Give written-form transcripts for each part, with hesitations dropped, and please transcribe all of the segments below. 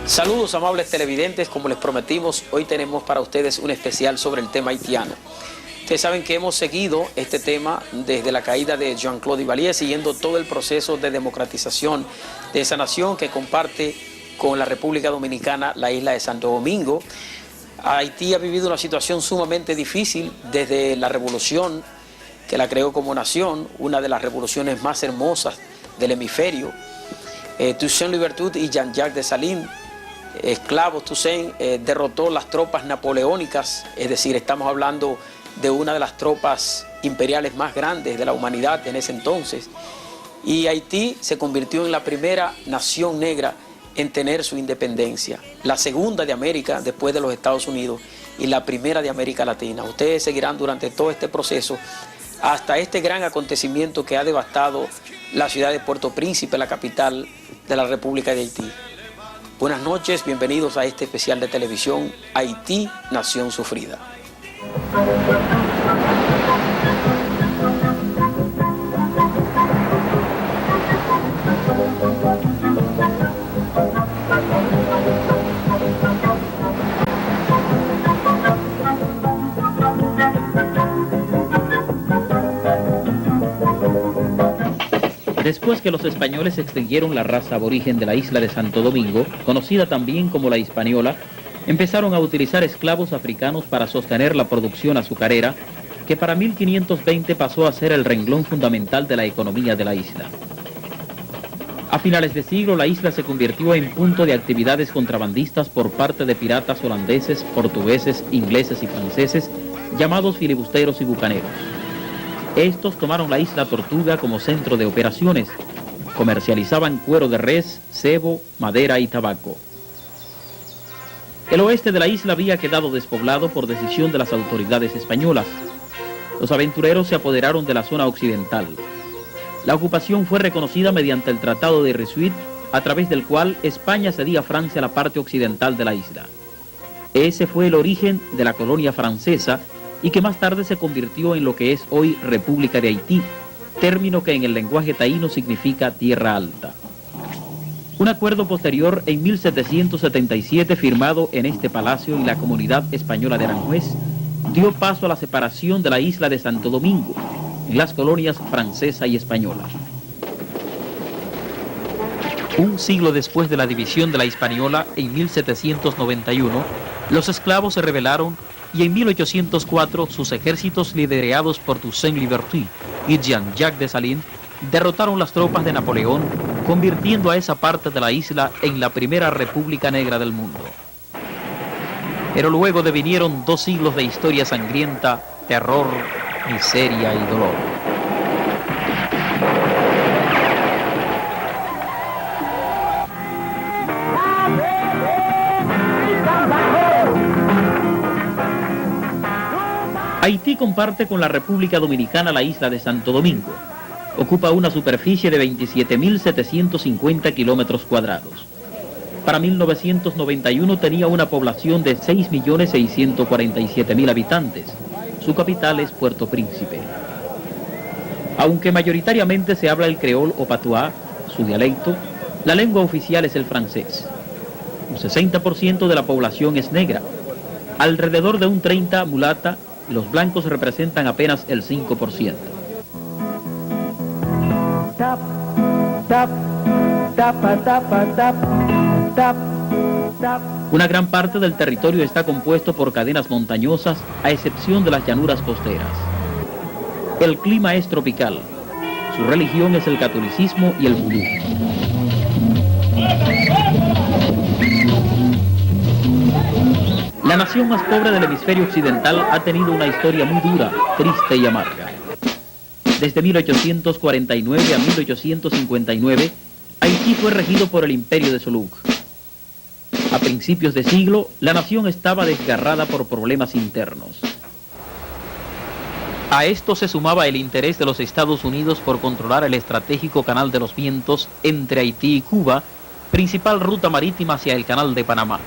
Saludos amables televidentes, como les prometimos, hoy tenemos para ustedes un especial sobre el tema haitiano. Ustedes saben que hemos seguido este tema desde la caída de Jean-Claude Duvalier, siguiendo todo el proceso de democratización de esa nación que comparte con la República Dominicana la isla de Santo Domingo. Haití ha vivido una situación sumamente difícil desde la revolución que la creó como nación, una de las revoluciones más hermosas del hemisferio. Toussaint Louverture y Jean-Jacques Dessalines, esclavos Toussaint, derrotó las tropas napoleónicas, es decir, estamos hablando de una de las tropas imperiales más grandes de la humanidad en ese entonces, y Haití se convirtió en la primera nación negra en tener su independencia, la segunda de América después de los Estados Unidos y la primera de América Latina. Ustedes seguirán durante todo este proceso hasta este gran acontecimiento que ha devastado la ciudad de Puerto Príncipe, la capital de la República de Haití. Buenas noches, bienvenidos a este especial de televisión Haití, Nación Sufrida. Después que los españoles extinguieron la raza aborigen de la isla de Santo Domingo, conocida también como la Hispaniola, empezaron a utilizar esclavos africanos para sostener la producción azucarera, que para 1520 pasó a ser el renglón fundamental de la economía de la isla. A finales de siglo, la isla se convirtió en punto de actividades contrabandistas por parte de piratas holandeses, portugueses, ingleses y franceses, llamados filibusteros y bucaneros. Estos tomaron la isla Tortuga como centro de operaciones. Comercializaban cuero de res, cebo, madera y tabaco. El oeste de la isla había quedado despoblado por decisión de las autoridades españolas. Los aventureros se apoderaron de la zona occidental. La ocupación fue reconocida mediante el Tratado de Rissuit, a través del cual España cedía a Francia la parte occidental de la isla. Ese fue el origen de la colonia francesa, y que más tarde se convirtió en lo que es hoy República de Haití, término que en el lenguaje taíno significa tierra alta. Un acuerdo posterior en 1777 firmado en este palacio y la comunidad española de Aranjuez dio paso a la separación de la isla de Santo Domingo en las colonias francesa y española. Un siglo después de la división de la Hispaniola, en 1791, los esclavos se rebelaron y en 1804 sus ejércitos liderados por Toussaint Louverture y Jean-Jacques Dessalines derrotaron las tropas de Napoleón, convirtiendo a esa parte de la isla en la primera república negra del mundo. Pero luego devinieron 2 siglos de historia sangrienta, terror, miseria y dolor. Haití comparte con la República Dominicana la isla de Santo Domingo. Ocupa una superficie de 27.750 kilómetros cuadrados. Para 1991 tenía una población de 6.647.000 habitantes. Su capital es Puerto Príncipe. Aunque mayoritariamente se habla el creol o patuá, su dialecto, la lengua oficial es el francés. Un 60% de la población es negra, alrededor de un 30% mulata, y los blancos representan apenas el 5%. Una gran parte del territorio está compuesto por cadenas montañosas, a excepción de las llanuras costeras. El clima es tropical. Su religión es el catolicismo y el vudú. La nación más pobre del hemisferio occidental ha tenido una historia muy dura, triste y amarga. Desde 1849 a 1859, Haití fue regido por el Imperio de Solug. A principios de siglo, la nación estaba desgarrada por problemas internos. A esto se sumaba el interés de los Estados Unidos por controlar el estratégico Canal de los Vientos entre Haití y Cuba, principal ruta marítima hacia el Canal de Panamá.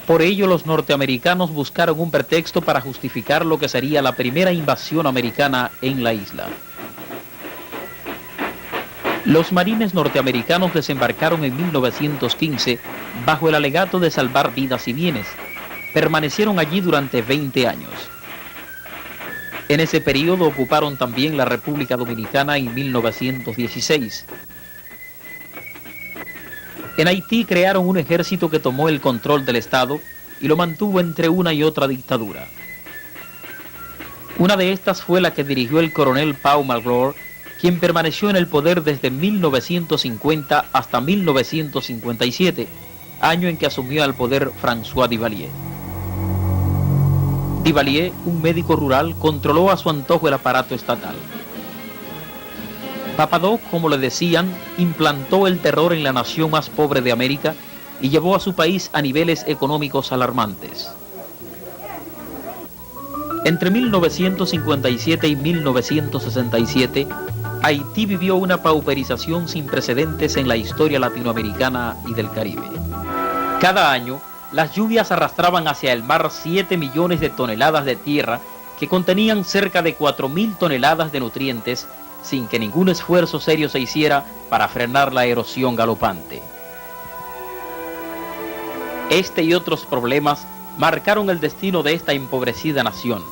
Por ello, los norteamericanos buscaron un pretexto para justificar lo que sería la primera invasión americana en la isla. Los marines norteamericanos desembarcaron en 1915 bajo el alegato de salvar vidas y bienes. Permanecieron allí durante 20 años. En ese periodo ocuparon también la República Dominicana en 1916. En Haití crearon un ejército que tomó el control del Estado y lo mantuvo entre una y otra dictadura. Una de estas fue la que dirigió el coronel Pau Malglore, quien permaneció en el poder desde 1950 hasta 1957, año en que asumió al poder François Duvalier. Duvalier, un médico rural, controló a su antojo el aparato estatal. Papadoc, como le decían, implantó el terror en la nación más pobre de América y llevó a su país a niveles económicos alarmantes. Entre 1957 y 1967, Haití vivió una pauperización sin precedentes en la historia latinoamericana y del Caribe. Cada año, las lluvias arrastraban hacia el mar 7 millones de toneladas de tierra que contenían cerca de 4.000 toneladas de nutrientes, sin que ningún esfuerzo serio se hiciera para frenar la erosión galopante. Este y otros problemas marcaron el destino de esta empobrecida nación.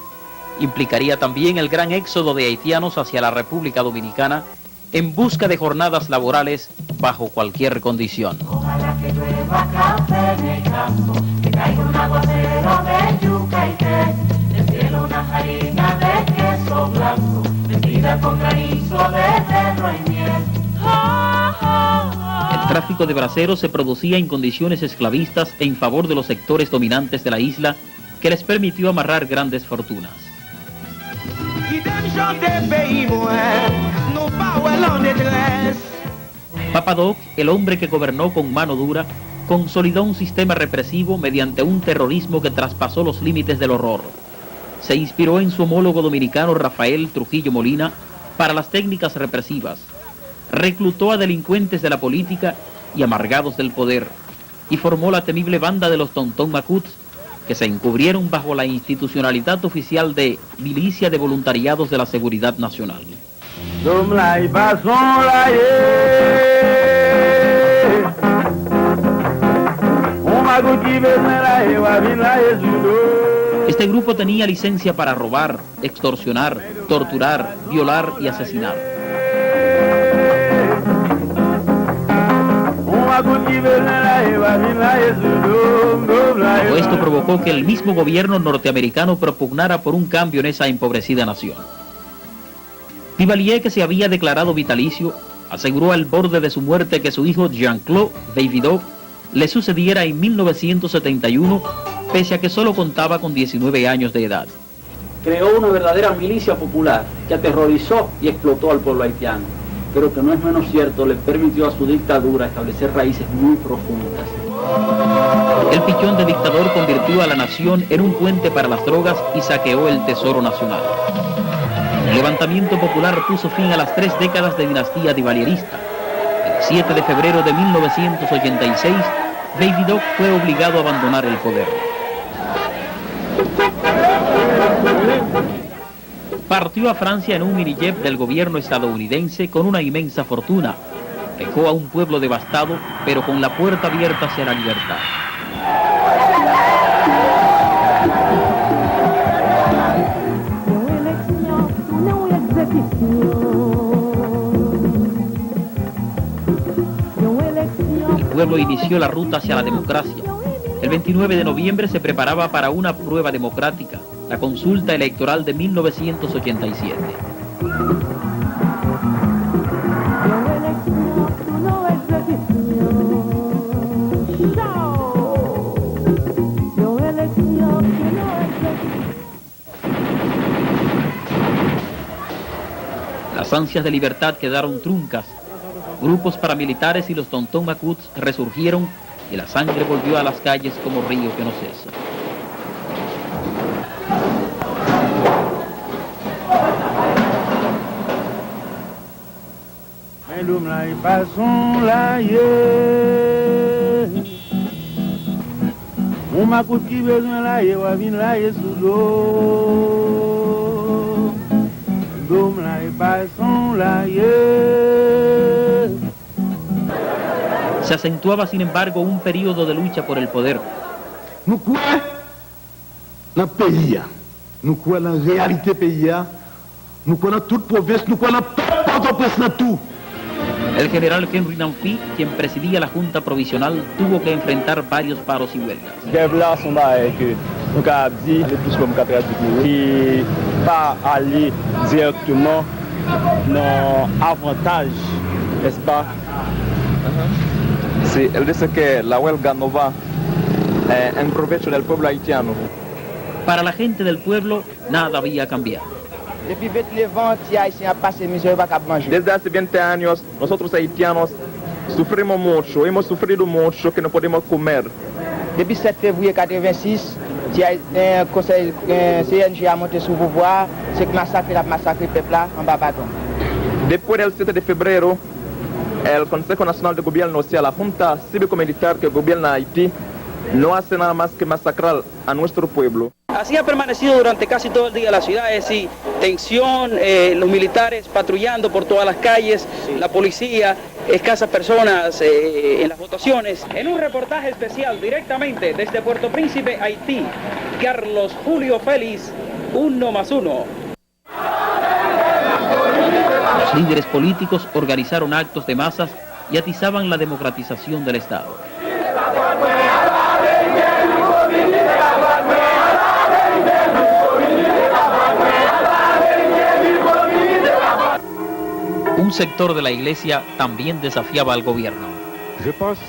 Implicaría también el gran éxodo de haitianos hacia la República Dominicana en busca de jornadas laborales bajo cualquier condición. Ojalá que llueva café en el campo, que caiga un aguacero de yuca y té, del cielo una harina de queso blanco, vestida con granizo de perro y miel. El tráfico de braceros se producía en condiciones esclavistas en favor de los sectores dominantes de la isla, que les permitió amarrar grandes fortunas. Papadoc, el hombre que gobernó con mano dura, consolidó un sistema represivo mediante un terrorismo que traspasó los límites del horror. Se inspiró en su homólogo dominicano Rafael Trujillo Molina para las técnicas represivas. Reclutó a delincuentes de la política y amargados del poder, y formó la temible banda de los Tontón Macuts, que se encubrieron bajo la institucionalidad oficial de Milicia de Voluntariados de la Seguridad Nacional. Este grupo tenía licencia para robar, extorsionar, torturar, violar y asesinar. Todo esto provocó que el mismo gobierno norteamericano propugnara por un cambio en esa empobrecida nación. Duvalier, que se había declarado vitalicio, aseguró al borde de su muerte que su hijo Jean-Claude Davidoff le sucediera en 1971, pese a que solo contaba con 19 años de edad. Creó una verdadera milicia popular que aterrorizó y explotó al pueblo haitiano, pero que no es menos cierto, le permitió a su dictadura establecer raíces muy profundas. El pichón de dictador convirtió a la nación en un puente para las drogas y saqueó el tesoro nacional. El levantamiento popular puso fin a las 3 décadas de dinastía duvalierista. El 7 de febrero de 1986, Davidoff fue obligado a abandonar el poder. Partió a Francia en un minijet del gobierno estadounidense con una inmensa fortuna. Dejó a un pueblo devastado, pero con la puerta abierta hacia la libertad. El pueblo inició la ruta hacia la democracia. El 29 de noviembre se preparaba para una prueba democrática, la consulta electoral de 1987. Las ansias de libertad quedaron truncas. Grupos paramilitares y los Tontón Macuts resurgieron y la sangre volvió a las calles como río que no cesa. Se acentuaba, sin embargo, un periodo de lucha por el poder. Nous croyons dans le pays, nous croyons dans la réalité du pays, nous croyons dans toute province, nous croyons dans Port-au-Prince, dans tout. El general Henry Namphy, quien presidía la Junta Provisional, tuvo que enfrentar varios paros y huelgas. Grève-là, son bail que nous avons dit, aller plus comme 4 et pas aller directement dans avantage, n'est-ce pas? Sí, él dice que la huelga no va en provecho del pueblo haitiano. Para la gente del pueblo, nada había cambiado. Desde hace 20 años, nosotros haitianos sufrimos mucho, hemos sufrido mucho que no podemos comer. Depuis 7 février 86, le conseil CNG a monté sous pouvoir, c'est que massacre le peuple en bas bâton. Después del 7 de febrero, el Consejo Nacional de Gobierno, o sea, la Junta Cívico-Militar que gobierna Haití, no hace nada más que masacrar a nuestro pueblo. Así ha permanecido durante casi todo el día la ciudad, es decir, tensión, los militares patrullando por todas las calles, la policía, escasas personas en las votaciones. En un reportaje especial directamente desde Puerto Príncipe, Haití, Carlos Julio Félix, 1+1. Los líderes políticos organizaron actos de masas y atizaban la democratización del Estado. Un sector de la iglesia también desafiaba al gobierno. Je pense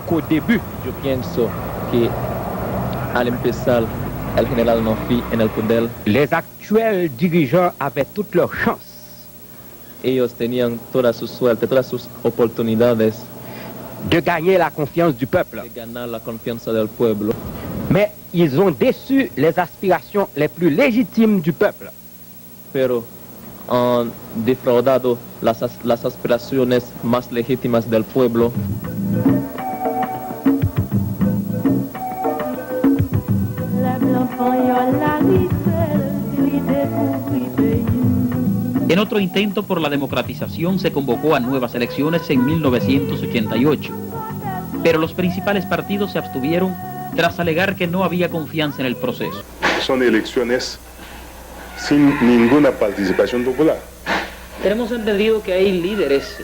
qu'au début, yo pienso que al empezar el general Namphy en el poder, les actuels dirigeants avaient toutes leurs chances. Ellos tenían toda su suerte, todas sus oportunidades de gagner la confiance du peuple. De ganar la confianza del pueblo. Mais ils ont déçu les aspirations les plus légitimes du peuple. Pero han defraudado las aspiraciones más legítimas del pueblo. En otro intento por la democratización se convocó a nuevas elecciones en 1988, pero los principales partidos se abstuvieron tras alegar que no había confianza en el proceso. Son elecciones sin ninguna participación popular. Tenemos entendido que hay líderes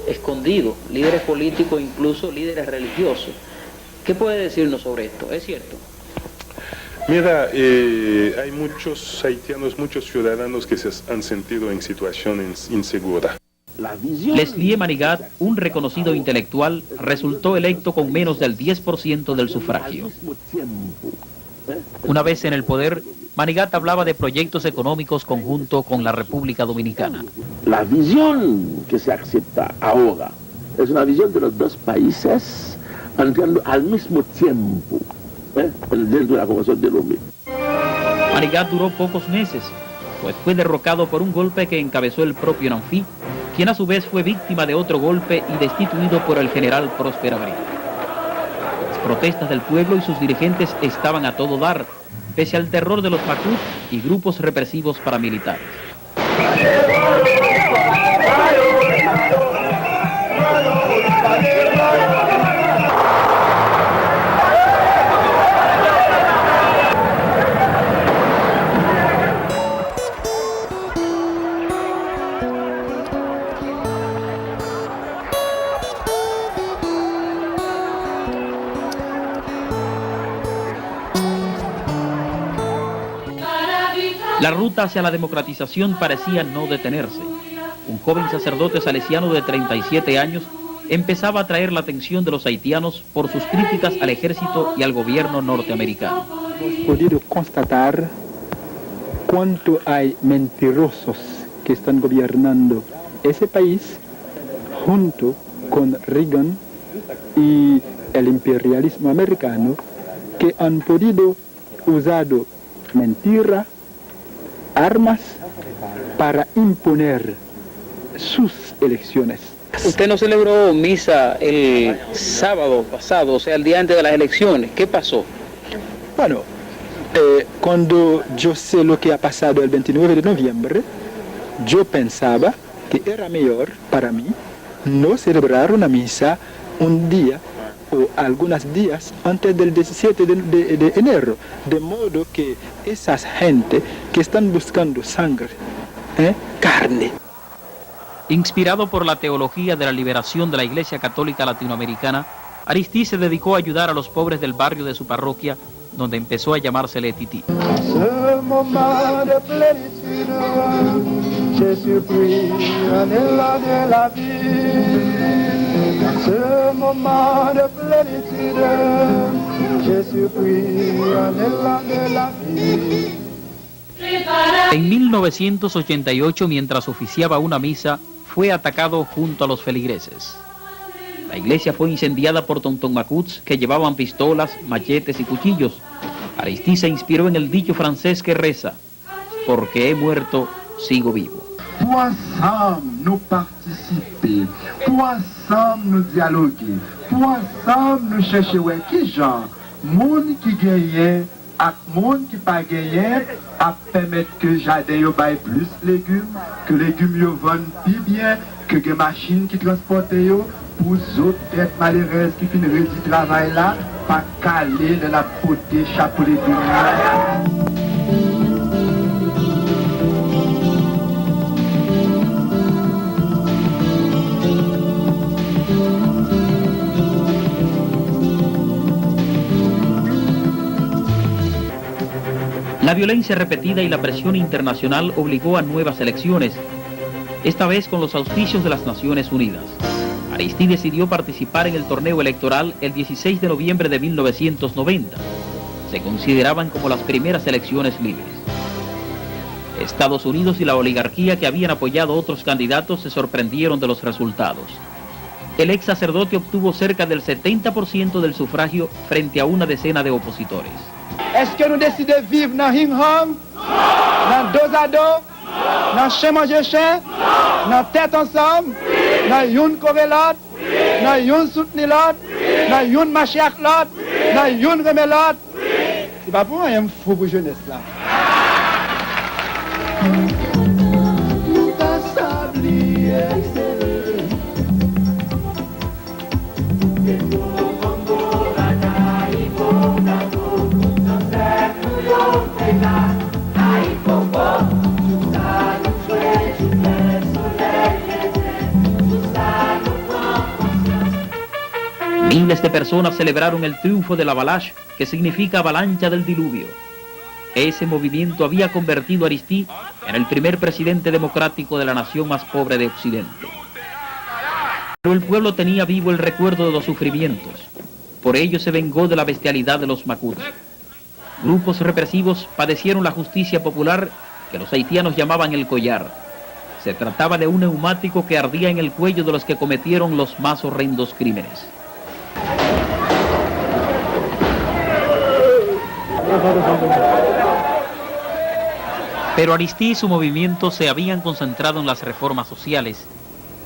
escondidos, líderes políticos, incluso líderes religiosos. ¿Qué puede decirnos sobre esto? ¿Es cierto? Mira, hay muchos haitianos, muchos ciudadanos que se han sentido en situaciones inseguras. Leslie Manigat, un reconocido intelectual, resultó electo con menos del 10% del sufragio. Una vez en el poder, Manigat hablaba de proyectos económicos conjunto con la República Dominicana. La visión que se acepta ahora es una visión de los dos países entrando al mismo tiempo dentro de la Convención de Lomé. Manigat duró pocos meses, pues fue derrocado por un golpe que encabezó el propio Namphy, quien a su vez fue víctima de otro golpe y destituido por el general Prosper Abreu. Las protestas del pueblo y sus dirigentes estaban a todo dar, pese al terror de los Macut y grupos represivos paramilitares. La ruta hacia la democratización parecía no detenerse. Un joven sacerdote salesiano de 37 años empezaba a atraer la atención de los haitianos por sus críticas al ejército y al gobierno norteamericano. Hemos podido constatar cuánto hay mentirosos que están gobernando ese país junto con Reagan y el imperialismo americano, que han podido usar mentira, armas para imponer sus elecciones. Usted no celebró misa el sábado pasado, o sea, el día antes de las elecciones. ¿Qué pasó? Bueno, cuando yo sé lo que ha pasado el 29 de noviembre, yo pensaba que era mejor para mí no celebrar una misa un día o algunos días antes del 17 de enero, de modo que esas gente que están buscando sangre, carne. Inspirado por la teología de la liberación de la Iglesia Católica Latinoamericana, Aristide se dedicó a ayudar a los pobres del barrio de su parroquia, donde empezó a llamársele Tití. Ce moment de plénitude, j'ai surpris un élan de la vie. Ce moment de plénitude, j'ai surpris un élan de la vie. En 1988, mientras oficiaba una misa, fue atacado junto a los feligreses. La iglesia fue incendiada por tontonmacuts que llevaban pistolas, machetes y cuchillos. Aristide se inspiró en el dicho francés que reza: porque he muerto, sigo vivo. Pour ensemble nous participer, pour ensemble nous dialoguer, pour ensemble nous chercher qui genre, monde qui gagne ak monde qui pas gagné, à permettre que jardin yo baille plus légumes, que légumes yo vendent plus bien, que des machines qui transportent yo. Pour les autres têtes malheureuses qui finissent du travail là, pas caler de la beauté chapeau les La violencia repetida y la presión internacional obligó a nuevas elecciones, esta vez con los auspicios de las Naciones Unidas. Aristide decidió participar en el torneo electoral el 16 de noviembre de 1990. Se consideraban como las primeras elecciones libres. Estados Unidos y la oligarquía que habían apoyado a otros candidatos se sorprendieron de los resultados. El ex sacerdote obtuvo cerca del 70% del sufragio frente a una decena de opositores. Est-ce que nous décidons de vivre dans Hingham, dans dos à dos, dans chien manger chien, dans tête ensemble, dans une corée l'autre, dans une soutenir l'autre, dans une marcher avec l'autre, dans une remet l'autre? C'est pas pour rien fou pour jeunesse là. Miles de personas celebraron el triunfo de la Avalanche, que significa avalancha del diluvio. Ese movimiento había convertido a Aristide en el primer presidente democrático de la nación más pobre de Occidente. Pero el pueblo tenía vivo el recuerdo de los sufrimientos. Por ello se vengó de la bestialidad de los macuts. Grupos represivos padecieron la justicia popular que los haitianos llamaban el collar. Se trataba de un neumático que ardía en el cuello de los que cometieron los más horrendos crímenes. Pero Aristide y su movimiento se habían concentrado en las reformas sociales.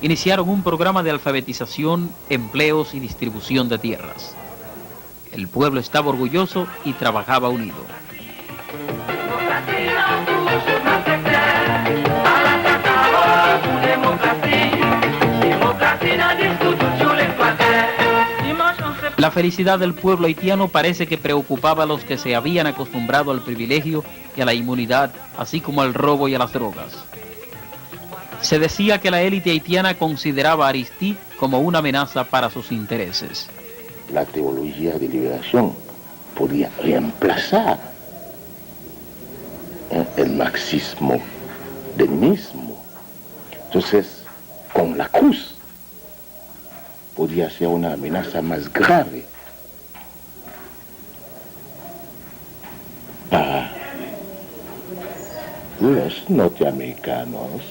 Iniciaron un programa de alfabetización, empleos y distribución de tierras. El pueblo estaba orgulloso y trabajaba unido. La felicidad del pueblo haitiano parece que preocupaba a los que se habían acostumbrado al privilegio y a la inmunidad, así como al robo y a las drogas. Se decía que la élite haitiana consideraba a Aristide como una amenaza para sus intereses. La teología de liberación podía reemplazar el marxismo-leninismo. Entonces, con la cruz podía ser una amenaza más grave para los norteamericanos.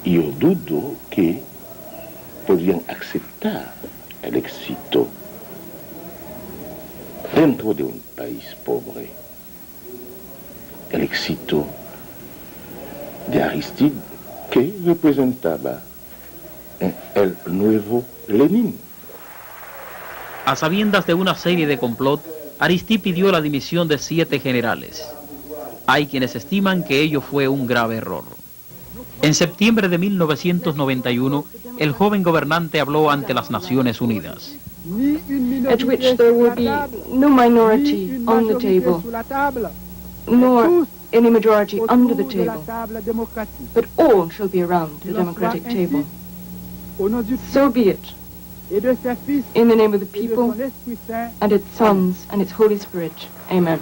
Y yo dudo que podían aceptar el éxito dentro de un país pobre, el éxito de Aristide, que representaba el nuevo Lenin. A sabiendas de una serie de complot, Aristide pidió la dimisión de 7 generales. Hay quienes estiman que ello fue un grave error. En septiembre de 1991, el joven gobernante habló ante las Naciones Unidas. At which there will be no minority on the table, nor any majority under the table, but all shall be around the democratic table. So be it, in the name of the people, and its sons, and its Holy Spirit. Amen.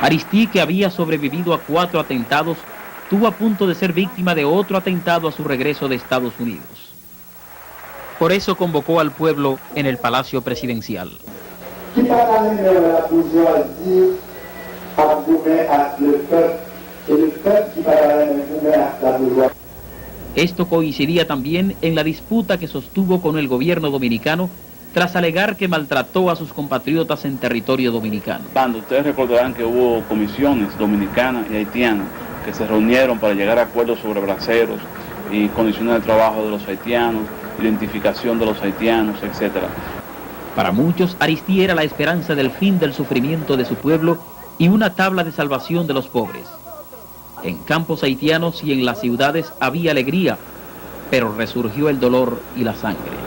Aristide, que había sobrevivido a 4 atentados, estuvo a punto de ser víctima de otro atentado a su regreso de Estados Unidos. Por eso convocó al pueblo en el Palacio Presidencial. Esto coincidía también en la disputa que sostuvo con el gobierno dominicano tras alegar que maltrató a sus compatriotas en territorio dominicano. Ustedes recordarán que hubo comisiones dominicanas y haitianas que se reunieron para llegar a acuerdos sobre braceros y condiciones de trabajo de los haitianos, identificación de los haitianos, etc. Para muchos, Aristide era la esperanza del fin del sufrimiento de su pueblo y una tabla de salvación de los pobres. En campos haitianos y en las ciudades había alegría, pero resurgió el dolor y la sangre.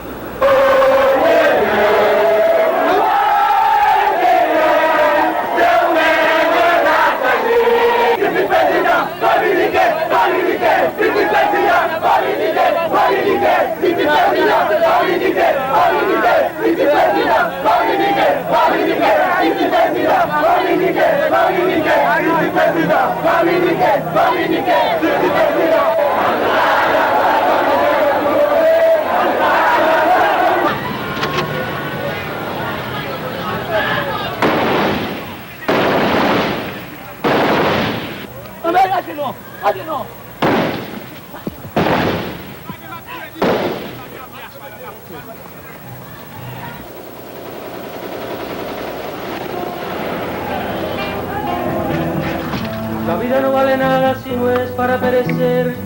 La vida no vale nada si no es para perecer,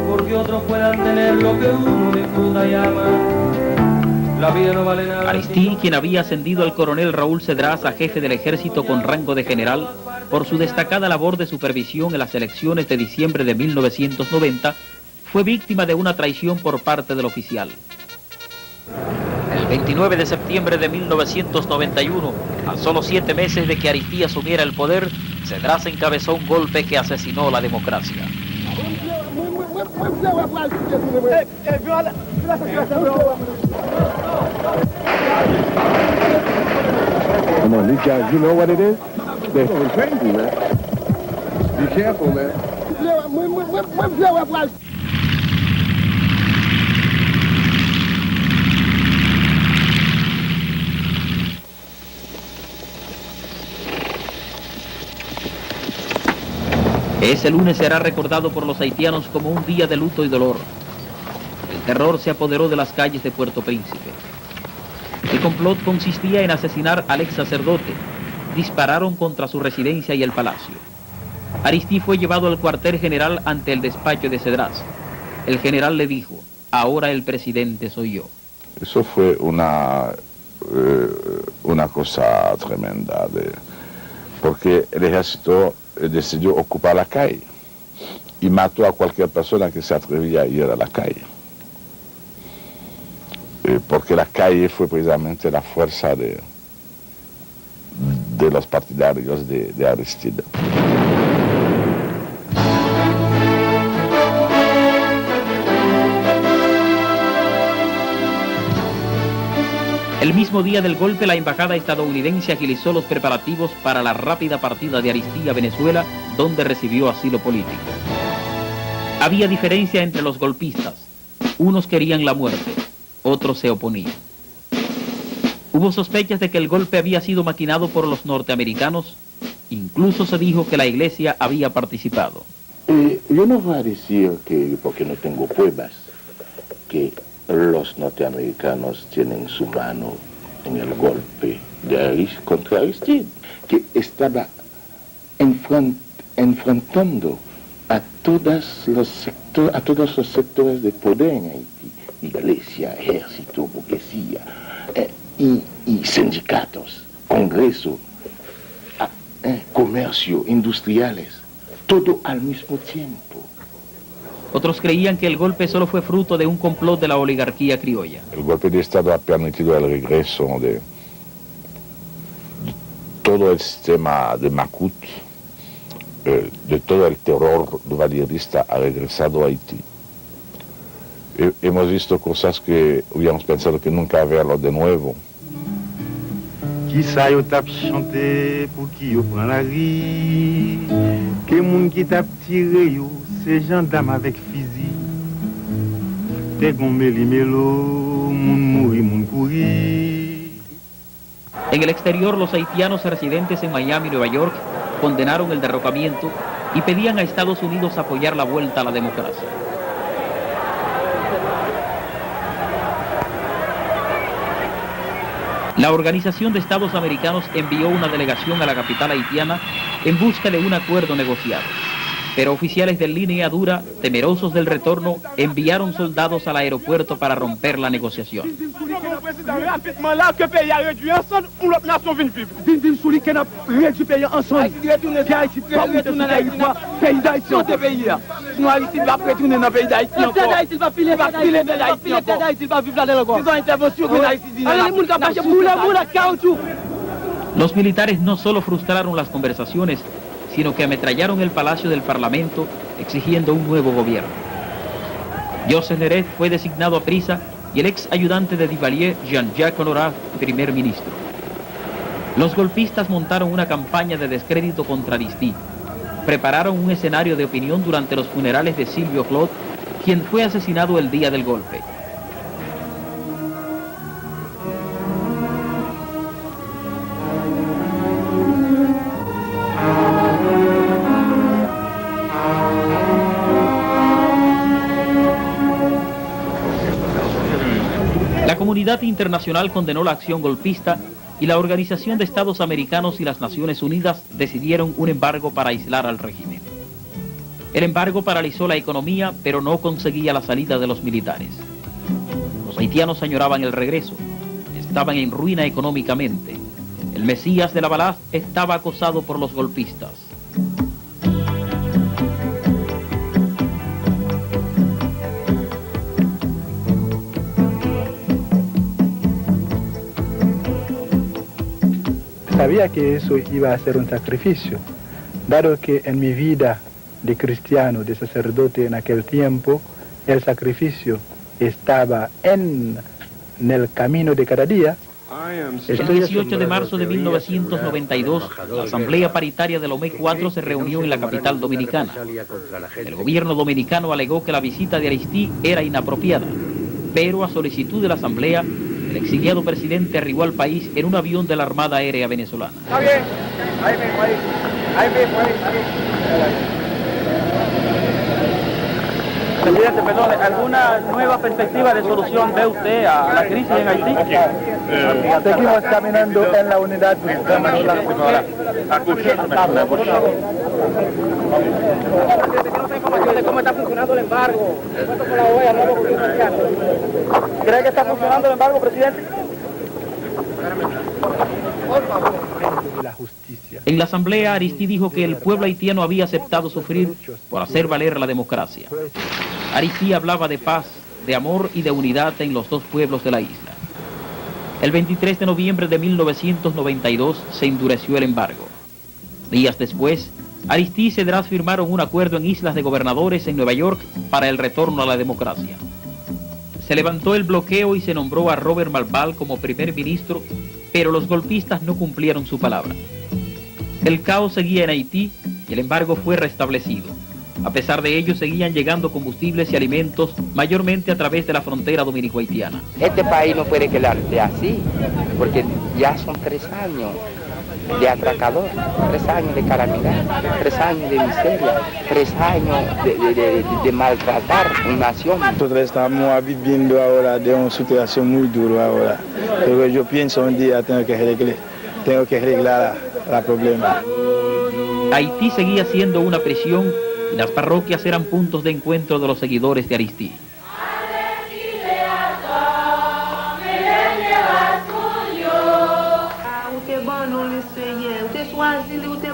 porque otros puedan tener lo que uno disfruta y ama. La vida no vale nada. Aristide, quien había ascendido al coronel Raúl Cedrás a jefe del ejército con rango de general, por su destacada labor de supervisión en las elecciones de diciembre de 1990, fue víctima de una traición por parte del oficial. El 29 de septiembre de 1991, a solo 7 meses de que Aristide asumiera el poder, Cedrás encabezó un golpe que asesinó la democracia. Come on, these guys, you know what it is? They're going crazy, man. Be careful, man. Ese lunes será recordado por los haitianos como un día de luto y dolor. El terror se apoderó de las calles de Puerto Príncipe. El complot consistía en asesinar al ex sacerdote. Dispararon contra su residencia y el palacio. Aristide fue llevado al cuartel general ante el despacho de Cedrás. El general le dijo: ahora el presidente soy yo. Eso fue una cosa tremenda, porque el ejército decidió ocupar la calle y mató a cualquier persona que se atrevía a ir a la calle. Porque la calle fue precisamente la fuerza de los partidarios de Aristide. El mismo día del golpe, la embajada estadounidense agilizó los preparativos para la rápida partida de Aristide a Venezuela, donde recibió asilo político. Había diferencia entre los golpistas. Unos querían la muerte, otros se oponían. Hubo sospechas de que el golpe había sido maquinado por los norteamericanos. Incluso se dijo que la iglesia había participado. Yo no voy a decir que, porque no tengo pruebas, que los norteamericanos tienen su mano en el golpe contra Aristide, que estaba enfrentando a todos los sectores de poder en Haití, iglesia, ejército, burguesía y sindicatos, Congreso, comercio, industriales, todo al mismo tiempo. Otros creían que el golpe solo fue fruto de un complot de la oligarquía criolla. El golpe de Estado ha permitido el regreso de todo el sistema de Macut, de todo el terror valierista ha regresado a Haití. Hemos visto cosas que hubiéramos pensado que nunca verlo de nuevo. Qui yo tap chanté pour qui yo prend la ri, que moun qui tap tiré yo, c'est gendarme avec fusil. Te gon meli melo, moun mouri, moun couri. En el exterior, los haitianos residentes en Miami y Nueva York condenaron el derrocamiento y pedían a Estados Unidos apoyar la vuelta a la democracia. La Organización de Estados Americanos envió una delegación a la capital haitiana en busca de un acuerdo negociado. Pero oficiales de línea dura, temerosos del retorno, enviaron soldados al aeropuerto para romper la negociación. Los militares no solo frustraron las conversaciones, sino que ametrallaron el Palacio del Parlamento exigiendo un nuevo gobierno. Joseph Neret fue designado a prisa y el ex ayudante de Duvalier, Jean-Jacques Honorat, primer ministro. Los golpistas montaron una campaña de descrédito contra Aristide. Prepararon un escenario de opinión durante los funerales de Silvio Claude, quien fue asesinado el día del golpe. La comunidad internacional condenó la acción golpista y la Organización de Estados Americanos y las Naciones Unidas decidieron un embargo para aislar al régimen. El embargo paralizó la economía, pero no conseguía la salida de los militares. Los haitianos añoraban el regreso, estaban en ruina económicamente. El Mesías de la Balaz estaba acosado por los golpistas. Sabía que eso iba a ser un sacrificio, dado que en mi vida de cristiano, de sacerdote en aquel tiempo, el sacrificio estaba en el camino de cada día. El 18 de marzo de 1992, la Asamblea Paritaria de la OME 4 se reunió en la capital dominicana. El gobierno dominicano alegó que la visita de Aristide era inapropiada, pero a solicitud de la Asamblea, el exiliado presidente arribó al país en un avión de la Armada Aérea Venezolana. Está bien, ahí mismo, ahí. Presidente, perdón, ¿alguna nueva perspectiva de solución ve usted a la crisis en Haití? Seguimos caminando en la unidad. ¿Cómo está funcionando el embargo? ¿Cree que está funcionando el embargo, presidente? En la asamblea, Aristide dijo que el pueblo haitiano había aceptado sufrir por hacer valer la democracia. Aristide hablaba de paz, de amor y de unidad en los dos pueblos de la isla. El 23 de noviembre de 1992 se endureció el embargo. Días después, Aristide y Cedras firmaron un acuerdo en Islas de Gobernadores en Nueva York para el retorno a la democracia. Se levantó el bloqueo y se nombró a Robert Malval como primer ministro, pero los golpistas no cumplieron su palabra. El caos seguía en Haití y el embargo fue restablecido. A pesar de ello, seguían llegando combustibles y alimentos, mayormente a través de la frontera dominico-haitiana. Este país no puede quedarse así, porque ya son 3 años de atracador, 3 años de calamidad, 3 años de miseria, 3 años de maltratar una nación. Nosotros estamos viviendo ahora de una situación muy dura ahora, pero yo pienso un día tengo que arreglar el problema. Haití seguía siendo una prisión y las parroquias eran puntos de encuentro de los seguidores de Aristide. Ou te ban nou l'Espeye, ou te chwazi li, ou te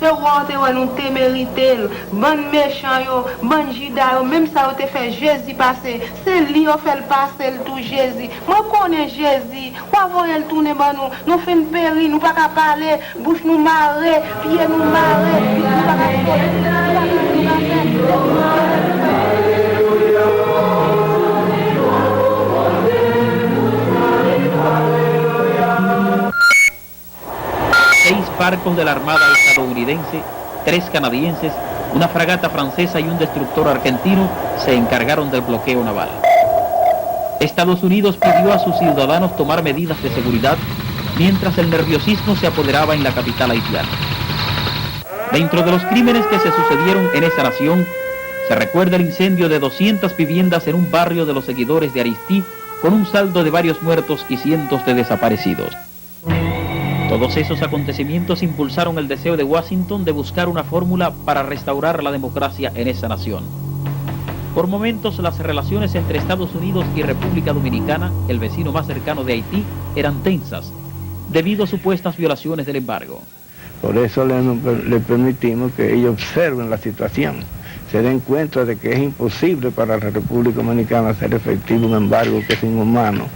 te wote wè nou te merite l, ban méchant yo, ban jida yo, même ça yo te fait Jésus passer, c'est li yo fait passer l tout Jésus. Moi connais Jésus, ou avoye l tourner ban nous fin péri, nous pas qu'à parler, bouche nous marrer, pied nous marrer, puis nous pas Seis barcos de la Armada estadounidense, 3 canadienses, una fragata francesa y un destructor argentino se encargaron del bloqueo naval. Estados Unidos pidió a sus ciudadanos tomar medidas de seguridad mientras el nerviosismo se apoderaba en la capital haitiana. Dentro de los crímenes que se sucedieron en esa nación, se recuerda el incendio de 200 viviendas en un barrio de los seguidores de Aristide, con un saldo de varios muertos y cientos de desaparecidos. Todos esos acontecimientos impulsaron el deseo de Washington de buscar una fórmula para restaurar la democracia en esa nación. Por momentos, las relaciones entre Estados Unidos y República Dominicana, el vecino más cercano de Haití, eran tensas, debido a supuestas violaciones del embargo. Por eso le permitimos que ellos observen la situación, se den cuenta de que es imposible para la República Dominicana hacer efectivo un embargo que es inhumano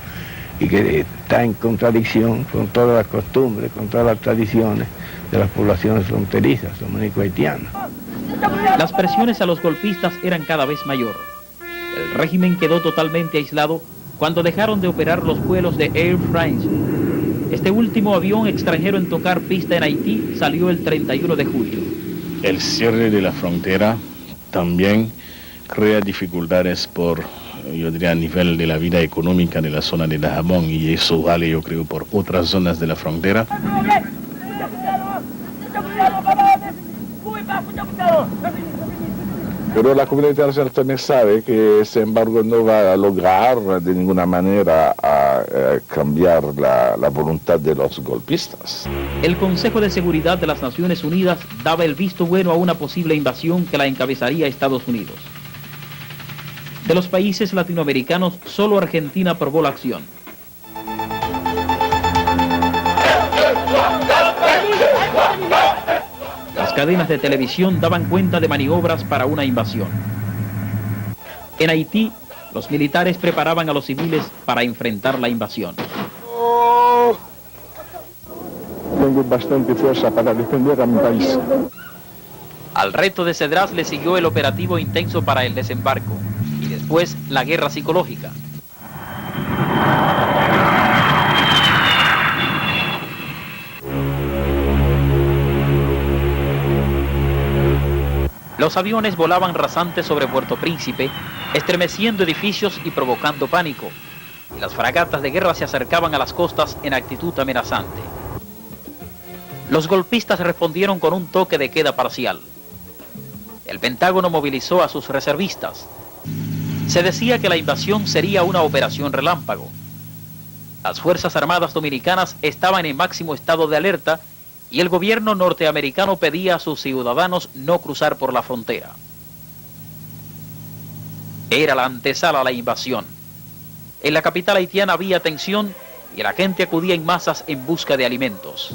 y que está en contradicción con todas las costumbres, con todas las tradiciones de las poblaciones fronterizas dominico-haitianas. Las presiones a los golpistas eran cada vez mayor. El régimen quedó totalmente aislado cuando dejaron de operar los vuelos de Air France. Este último avión extranjero en tocar pista en Haití salió el 31 de julio. El cierre de la frontera también crea dificultades por, yo diría, a nivel de la vida económica de la zona de Dajabón, y eso vale, yo creo, por otras zonas de la frontera. Pero la comunidad internacional también sabe que ese embargo no va a lograr de ninguna manera a cambiar la voluntad de los golpistas. El Consejo de Seguridad de las Naciones Unidas daba el visto bueno a una posible invasión que la encabezaría Estados Unidos. De los países latinoamericanos, solo Argentina aprobó la acción. Las cadenas de televisión daban cuenta de maniobras para una invasión. En Haití, los militares preparaban a los civiles para enfrentar la invasión. Tengo bastante fuerza para defender a mi país. Al reto de Cedras le siguió el operativo intenso para el desembarco y después la guerra psicológica. Los aviones volaban rasantes sobre Puerto Príncipe, estremeciendo edificios y provocando pánico, y las fragatas de guerra se acercaban a las costas en actitud amenazante. Los golpistas respondieron con un toque de queda parcial. El Pentágono movilizó a sus reservistas. Se decía que la invasión sería una operación relámpago. Las Fuerzas Armadas Dominicanas estaban en máximo estado de alerta y el gobierno norteamericano pedía a sus ciudadanos no cruzar por la frontera. Era la antesala a la invasión. En la capital haitiana había tensión y la gente acudía en masas en busca de alimentos.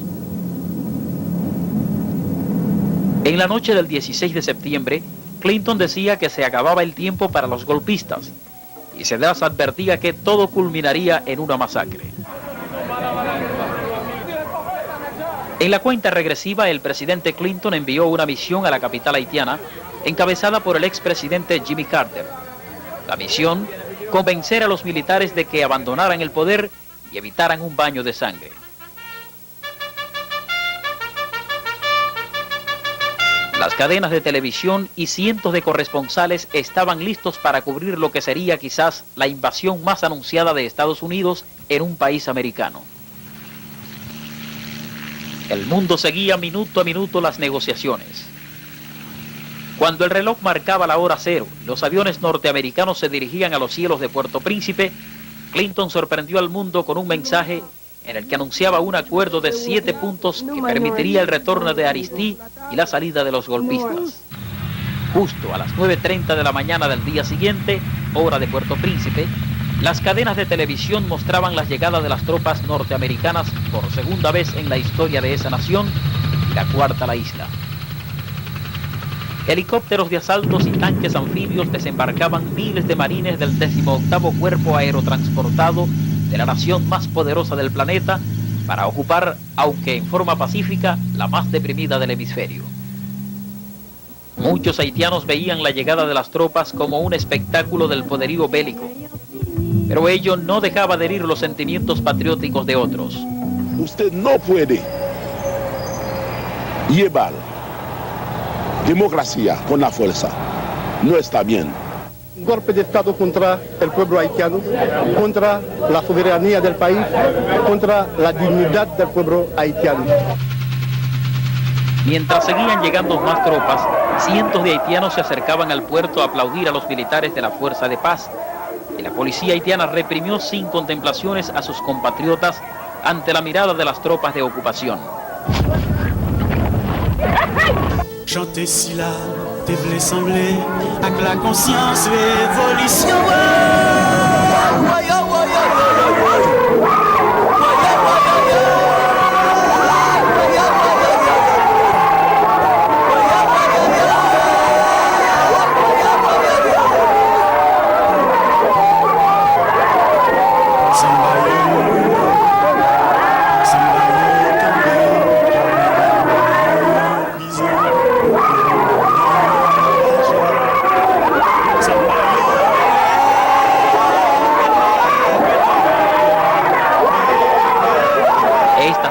En la noche del 16 de septiembre, Clinton decía que se acababa el tiempo para los golpistas y Cedras advertía que todo culminaría en una masacre. En la cuenta regresiva, el presidente Clinton envió una misión a la capital haitiana, encabezada por el expresidente Jimmy Carter. La misión, convencer a los militares de que abandonaran el poder y evitaran un baño de sangre. Las cadenas de televisión y cientos de corresponsales estaban listos para cubrir lo que sería quizás la invasión más anunciada de Estados Unidos en un país americano. El mundo seguía minuto a minuto las negociaciones. Cuando el reloj marcaba la hora cero, los aviones norteamericanos se dirigían a los cielos de Puerto Príncipe, Clinton sorprendió al mundo con un mensaje en el que anunciaba un acuerdo de 7 puntos que permitiría el retorno de Aristide y la salida de los golpistas. Justo a las 9:30 de la mañana del día siguiente, hora de Puerto Príncipe, las cadenas de televisión mostraban la llegada de las tropas norteamericanas por segunda vez en la historia de esa nación y la cuarta a la isla. Helicópteros de asaltos y tanques anfibios desembarcaban miles de marines del 18º Cuerpo Aerotransportado de la nación más poderosa del planeta para ocupar, aunque en forma pacífica, la más deprimida del hemisferio. Muchos haitianos veían la llegada de las tropas como un espectáculo del poderío bélico, pero ello no dejaba de herir los sentimientos patrióticos de otros. Usted no puede llevar democracia con la fuerza. No está bien. Golpe de Estado contra el pueblo haitiano, contra la soberanía del país, contra la dignidad del pueblo haitiano. Mientras seguían llegando más tropas, cientos de haitianos se acercaban al puerto a aplaudir a los militares de la Fuerza de Paz, y la policía haitiana reprimió sin contemplaciones a sus compatriotas ante la mirada de las tropas de ocupación. Chanter si là, te voulais sembler avec la conscience révolution.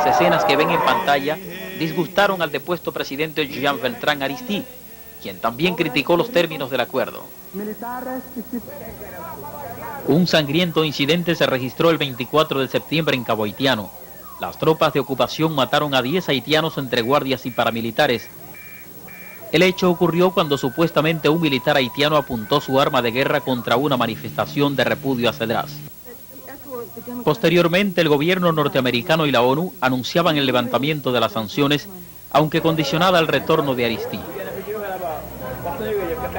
Escenas que ven en pantalla disgustaron al depuesto presidente Jean Beltrán Aristide, quien también criticó los términos del acuerdo. Un sangriento incidente se registró el 24 de septiembre en Cabo Haitiano. Las tropas de ocupación mataron a 10 haitianos entre guardias y paramilitares. El hecho ocurrió cuando supuestamente un militar haitiano apuntó su arma de guerra contra una manifestación de repudio a Cedras. Posteriormente, el gobierno norteamericano y la ONU anunciaban el levantamiento de las sanciones, aunque condicionada al retorno de Aristide.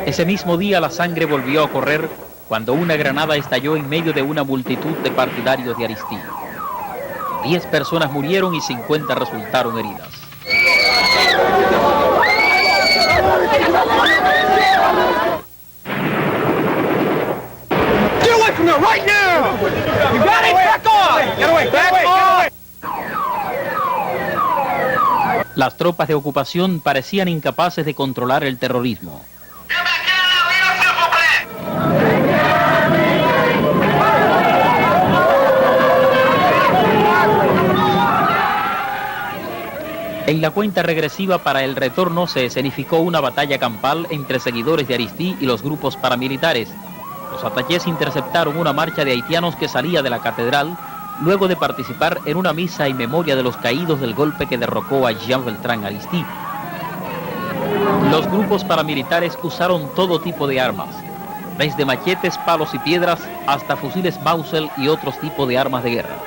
Ese mismo día la sangre volvió a correr cuando una granada estalló en medio de una multitud de partidarios de Aristide. 10 personas murieron y 50 resultaron heridas. Get away from there right now! You got it? Back on! Get away! Back on! Las tropas de ocupación parecían incapaces de controlar el terrorismo. En la cuenta regresiva para el retorno se escenificó una batalla campal entre seguidores de Aristide y los grupos paramilitares. Los ataques interceptaron una marcha de haitianos que salía de la catedral luego de participar en una misa en memoria de los caídos del golpe que derrocó a Jean Beltrán Aristide. Los grupos paramilitares usaron todo tipo de armas, desde machetes, palos y piedras hasta fusiles Mauser y otros tipos de armas de guerra.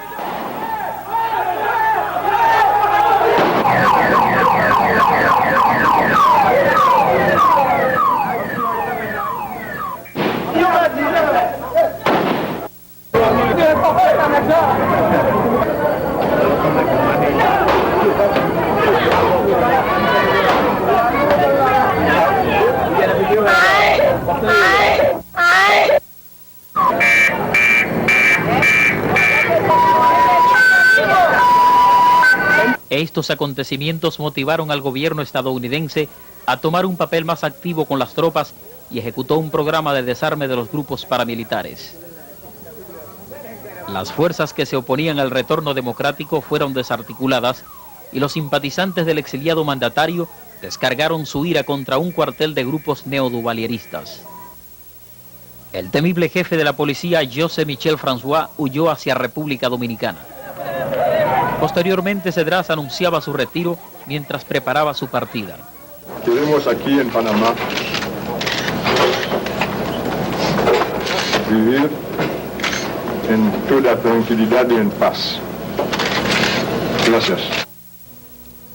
Estos acontecimientos motivaron al gobierno estadounidense a tomar un papel más activo con las tropas y ejecutó un programa de desarme de los grupos paramilitares. Las fuerzas que se oponían al retorno democrático fueron desarticuladas y los simpatizantes del exiliado mandatario descargaron su ira contra un cuartel de grupos neoduvalieristas. El temible jefe de la policía, José Michel François, huyó hacia República Dominicana. Posteriormente, Cedras anunciaba su retiro mientras preparaba su partida. Queremos aquí en Panamá vivir en toda tranquilidad y en paz. Gracias.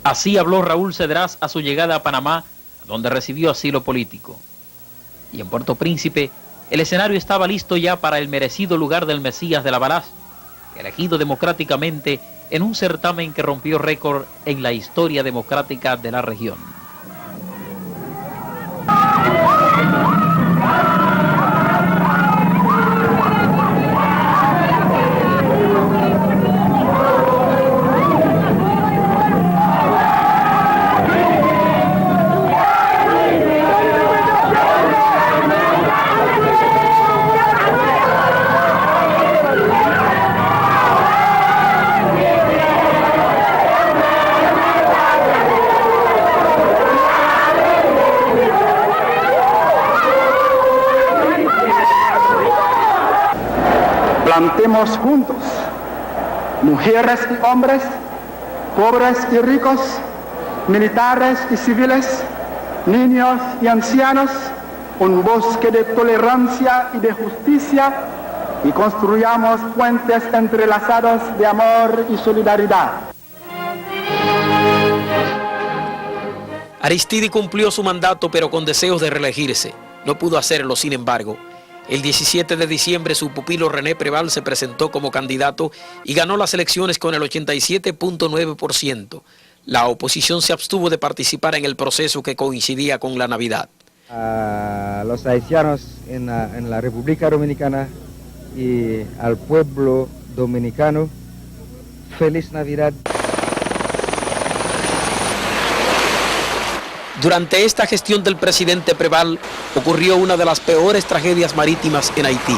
Así habló Raúl Cedras a su llegada a Panamá, donde recibió asilo político. Y en Puerto Príncipe, el escenario estaba listo ya para el merecido lugar del Mesías de la Balaz, elegido democráticamente en un certamen que rompió récord en la historia democrática de la región. Cantemos juntos, mujeres y hombres, pobres y ricos, militares y civiles, niños y ancianos, un bosque de tolerancia y de justicia, y construyamos puentes entrelazados de amor y solidaridad. Aristide cumplió su mandato, pero con deseos de reelegirse. No pudo hacerlo, sin embargo. El 17 de diciembre su pupilo René Preval se presentó como candidato y ganó las elecciones con el 87.9%. La oposición se abstuvo de participar en el proceso que coincidía con la Navidad. A los haitianos en la República Dominicana y al pueblo dominicano, feliz Navidad. Durante esta gestión del presidente Preval ocurrió una de las peores tragedias marítimas en Haití.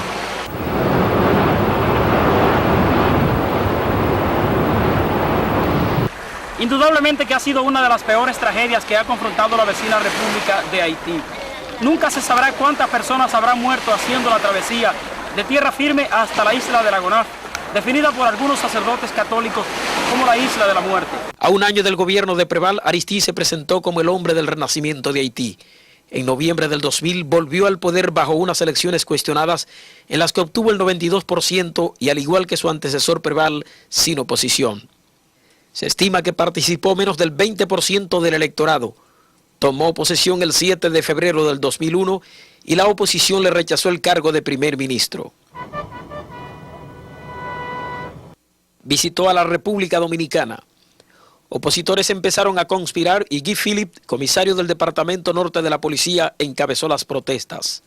Indudablemente que ha sido una de las peores tragedias que ha confrontado la vecina República de Haití. Nunca se sabrá cuántas personas habrán muerto haciendo la travesía de tierra firme hasta la isla de La Gonâve, definida por algunos sacerdotes católicos como la isla de la muerte. A un año del gobierno de Preval, Aristide se presentó como el hombre del renacimiento de Haití. En noviembre del 2000 volvió al poder bajo unas elecciones cuestionadas en las que obtuvo el 92% y, al igual que su antecesor Preval, sin oposición. Se estima que participó menos del 20% del electorado. Tomó posesión el 7 de febrero del 2001 y la oposición le rechazó el cargo de primer ministro. Visitó a la República Dominicana. Opositores empezaron a conspirar y Guy Philippe, comisario del Departamento Norte de la Policía, encabezó las protestas.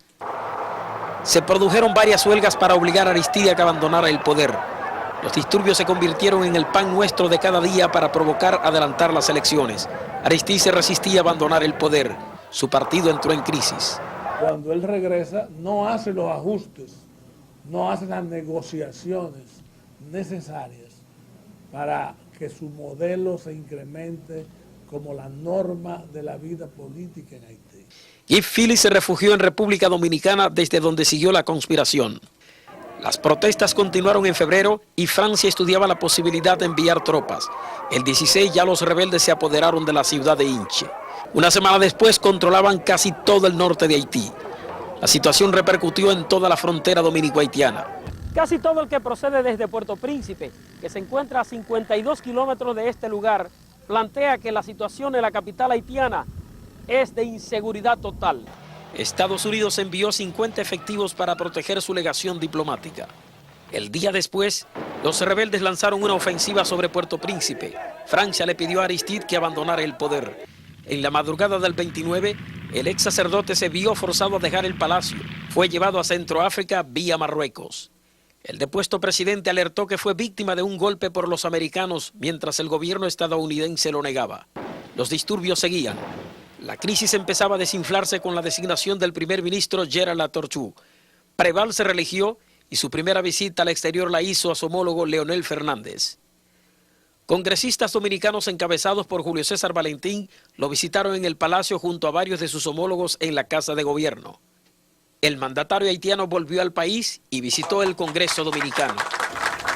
Se produjeron varias huelgas para obligar a Aristide a que abandonara el poder. Los disturbios se convirtieron en el pan nuestro de cada día para provocar adelantar las elecciones. Aristide se resistía a abandonar el poder. Su partido entró en crisis. Cuando él regresa, no hace los ajustes, no hace las negociaciones necesarias para que su modelo se incremente como la norma de la vida política en Haití. Guy Philippe se refugió en República Dominicana, desde donde siguió la conspiración. Las protestas continuaron en febrero y Francia estudiaba la posibilidad de enviar tropas. El 16 ya los rebeldes se apoderaron de la ciudad de Hinche. Una semana después controlaban casi todo el norte de Haití. La situación repercutió en toda la frontera dominico-haitiana. Casi todo el que procede desde Puerto Príncipe, que se encuentra a 52 kilómetros de este lugar, plantea que la situación en la capital haitiana es de inseguridad total. Estados Unidos envió 50 efectivos para proteger su legación diplomática. El día después, los rebeldes lanzaron una ofensiva sobre Puerto Príncipe. Francia le pidió a Aristide que abandonara el poder. En la madrugada del 29, el ex sacerdote se vio forzado a dejar el palacio. Fue llevado a Centroáfrica vía Marruecos. El depuesto presidente alertó que fue víctima de un golpe por los americanos, mientras el gobierno estadounidense lo negaba. Los disturbios seguían. La crisis empezaba a desinflarse con la designación del primer ministro Gerald Latortue. Preval se reeligió y su primera visita al exterior la hizo a su homólogo Leonel Fernández. Congresistas dominicanos encabezados por Julio César Valentín lo visitaron en el palacio junto a varios de sus homólogos en la Casa de Gobierno. El mandatario haitiano volvió al país y visitó el Congreso Dominicano.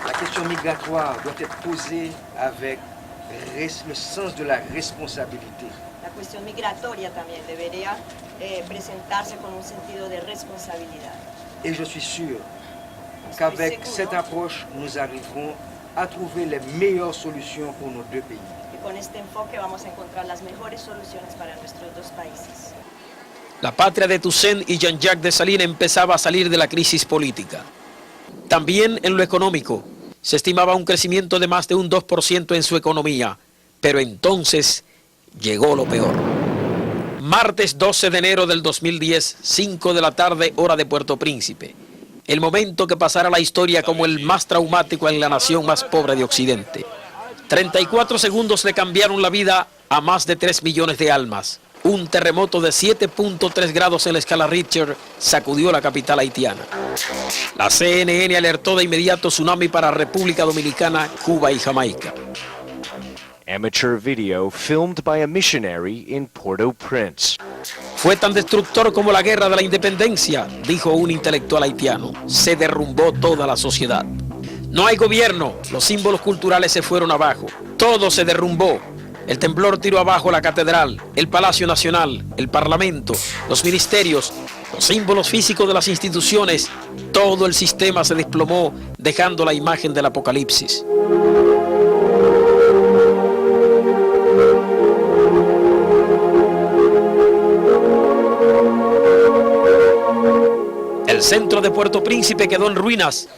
La question migratoire doit être posée avec le sens de la responsabilité. La cuestión migratoria también debería presentarse con un sentido de responsabilidad. Et je suis sûr qu'avec cette approche, nous arriverons à trouver les meilleures solutions pour nos deux pays. Y con este enfoque vamos a encontrar las mejores soluciones para nuestros dos países. La patria de Toussaint y Jean-Jacques Dessalines empezaba a salir de la crisis política. También en lo económico, se estimaba un crecimiento de más de un 2% en su economía, pero entonces llegó lo peor. Martes 12 de enero del 2010, 5 de la tarde, hora de Puerto Príncipe. El momento que pasará a la historia como el más traumático en la nación más pobre de Occidente. 34 segundos le cambiaron la vida a más de 3 millones de almas. Un terremoto de 7.3 grados en la escala Richter sacudió la capital haitiana. La CNN alertó de inmediato tsunami para República Dominicana, Cuba y Jamaica. amateur video filmed by a missionary in Port-au-Prince. Fue tan destructor como la guerra de la independencia, dijo un intelectual haitiano. Se derrumbó toda la sociedad. No hay gobierno, los símbolos culturales se fueron abajo. Todo se derrumbó. El temblor tiró abajo la catedral, el Palacio Nacional, el Parlamento, los ministerios, los símbolos físicos de las instituciones. Todo el sistema se desplomó, dejando la imagen del apocalipsis. El centro de Puerto Príncipe quedó en ruinas.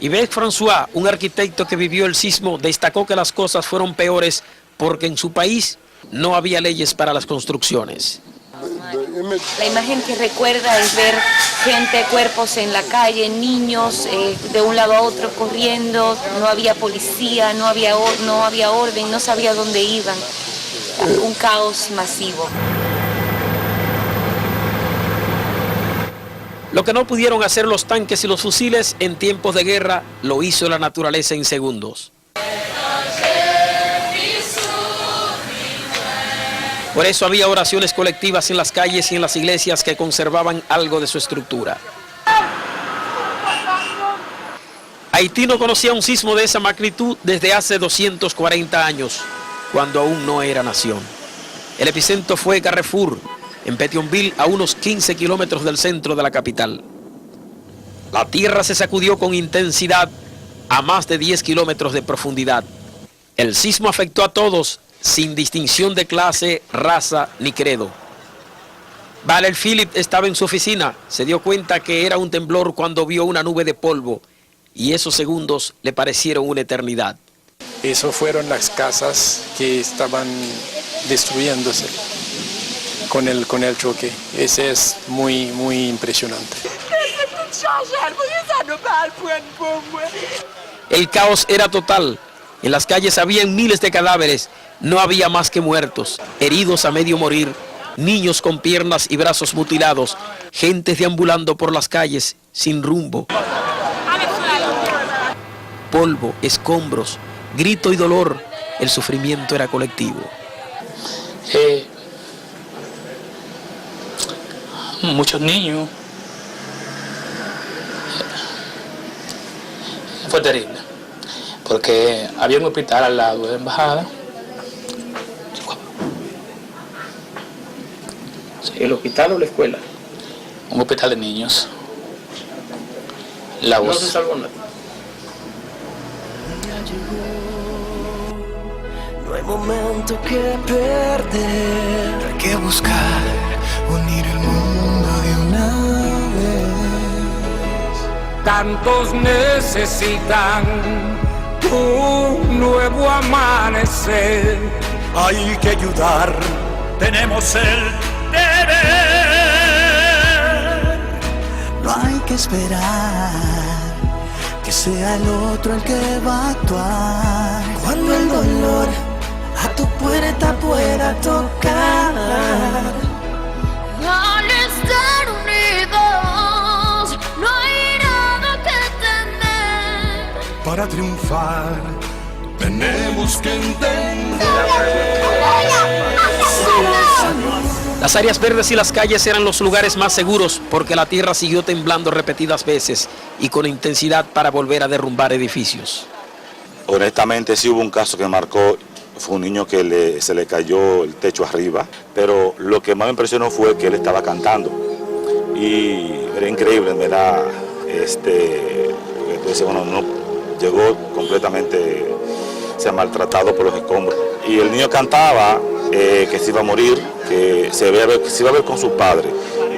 Yves François, un arquitecto que vivió el sismo, destacó que las cosas fueron peores porque en su país no había leyes para las construcciones. La imagen que recuerda es ver gente, cuerpos en la calle, niños de un lado a otro corriendo, no había policía, no había orden, no sabía dónde iban, un caos masivo. Lo que no pudieron hacer los tanques y los fusiles en tiempos de guerra, lo hizo la naturaleza en segundos. Por eso había oraciones colectivas en las calles y en las iglesias que conservaban algo de su estructura. Haití no conocía un sismo de esa magnitud desde hace 240 años, cuando aún no era nación. El epicentro fue Carrefour, en Pétionville, a unos 15 kilómetros del centro de la capital. La tierra se sacudió con intensidad a más de 10 kilómetros de profundidad. El sismo afectó a todos, sin distinción de clase, raza ni credo. Valer Philip estaba en su oficina, se dio cuenta que era un temblor cuando vio una nube de polvo y esos segundos le parecieron una eternidad. Eso fueron las casas que estaban destruyéndose con el choque. Ese es muy impresionante. El caos era total. En las calles habían miles de cadáveres. No había más que muertos, heridos a medio morir, niños con piernas y brazos mutilados, gente deambulando por las calles sin rumbo. Polvo, escombros, grito y dolor. El sufrimiento era colectivo. Muchos niños. Fue terrible, porque había un hospital al lado de la embajada. ¿El hospital o la escuela? Un hospital de niños. La voz. No se salvó nada. No hay momento que perder, hay que buscar unir el mundo de una vez. Tantos necesitan un nuevo amanecer. Hay que ayudar, tenemos el deber. No hay que esperar que sea el otro el que va a actuar. Cuando el dolor a tu puerta pueda tocar. Al estar unidos, no hay nada que temer. Para triunfar, tenemos que entender. Las áreas verdes y las calles eran los lugares más seguros porque la tierra siguió temblando repetidas veces y con intensidad para volver a derrumbar edificios. Honestamente sí hubo un caso que marcó, fue un niño que se le cayó el techo arriba, pero lo que más me impresionó fue que él estaba cantando y era increíble, ¿verdad? Entonces, bueno, no llegó completamente, se ha maltratado por los escombros y el niño cantaba que se iba a morir, que se iba a ver con su padre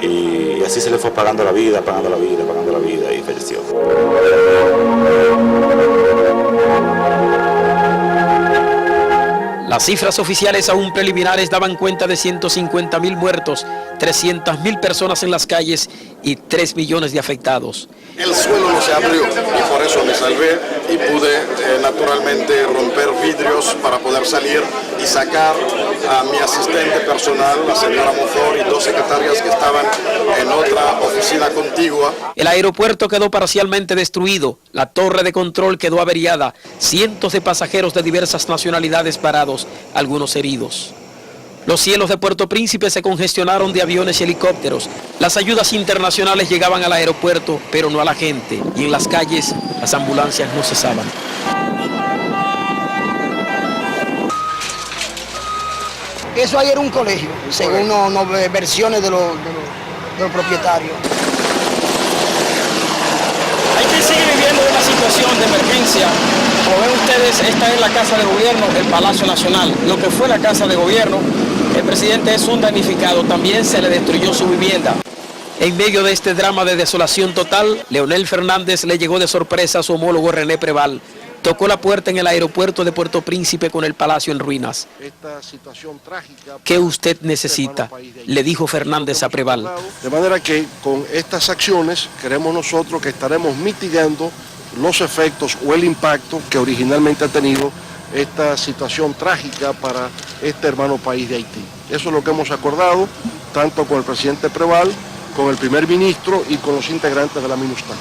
y así se le fue pagando la vida y falleció. Las cifras oficiales aún preliminares daban cuenta de 150.000 muertos, 300.000 personas en las calles y 3 millones de afectados. El suelo no se abrió y por eso me salvé y pude naturalmente romper vidrios para poder salir y sacar a mi asistente personal, la señora Mozor, y 2 secretarias que estaban en otra oficina contigua. El aeropuerto quedó parcialmente destruido, la torre de control quedó averiada, cientos de pasajeros de diversas nacionalidades parados, algunos heridos. Los cielos de Puerto Príncipe se congestionaron de aviones y helicópteros. Las ayudas internacionales llegaban al aeropuerto, pero no a la gente. Y en las calles, las ambulancias no cesaban. Eso ahí era un colegio, según versiones de los propietarios. Haití sigue viviendo una situación de emergencia. Como ven ustedes, esta es la Casa de Gobierno, el Palacio Nacional. Lo que fue la Casa de Gobierno, el presidente es un damnificado, también se le destruyó su vivienda. En medio de este drama de desolación total, Leonel Fernández le llegó de sorpresa a su homólogo René Preval. Tocó la puerta en el aeropuerto de Puerto Príncipe con el palacio en ruinas. Esta situación trágica. ¿Qué usted necesita?, le dijo Fernández a Preval. De manera que con estas acciones queremos nosotros que estaremos mitigando los efectos o el impacto que originalmente ha tenido esta situación trágica para este hermano país de Haití. Eso es lo que hemos acordado, tanto con el presidente Preval, con el primer ministro y con los integrantes de la MINUSTAH.